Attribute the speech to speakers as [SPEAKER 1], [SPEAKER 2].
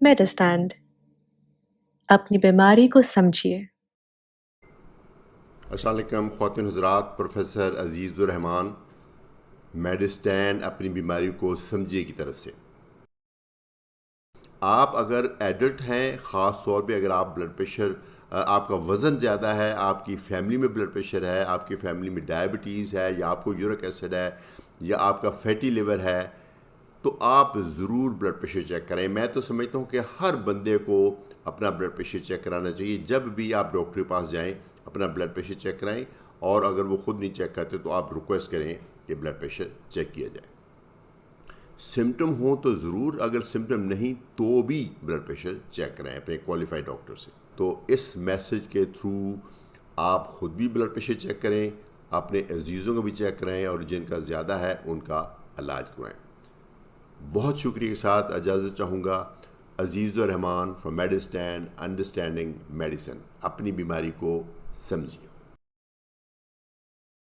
[SPEAKER 1] میڈسٹینڈ اپنی بیماری کو سمجھیے۔
[SPEAKER 2] السلام علیکم خواتین حضرات، پروفیسر عزیز الرحمان، میڈسٹینڈ اپنی بیماری کو سمجھیے کی طرف سے۔ آپ اگر ایڈلٹ ہیں، خاص طور پہ اگر آپ بلڈ پریشر، آپ کا وزن زیادہ ہے، آپ کی فیملی میں بلڈ پریشر ہے، آپ کی فیملی میں ڈائبٹیز ہے، یا آپ کو یورک ایسڈ ہے، یا آپ کا فیٹی لیور ہے، تو آپ ضرور بلڈ پریشر چیک کریں۔ میں تو سمجھتا ہوں کہ ہر بندے کو اپنا بلڈ پریشر چیک کرانا چاہیے۔ جب بھی آپ ڈاکٹر کے پاس جائیں اپنا بلڈ پریشر چیک کرائیں، اور اگر وہ خود نہیں چیک کرتے تو آپ ریکویسٹ کریں کہ بلڈ پریشر چیک کیا جائے۔ سمٹم ہوں تو ضرور، اگر سمٹم نہیں تو بھی بلڈ پریشر چیک کریں اپنے کوالیفائڈ ڈاکٹر سے۔ تو اس میسج کے تھرو آپ خود بھی بلڈ پریشر چیک کریں، اپنے عزیزوں کو بھی چیک کریں، اور جن کا زیادہ ہے ان کا علاج کرائیں۔ بہت شکریہ کے ساتھ اجازت چاہوں گا۔ عزیز الرحمان فرام میڈسٹینڈ، انڈرسٹینڈنگ میڈیسن، اپنی بیماری کو سمجھیے۔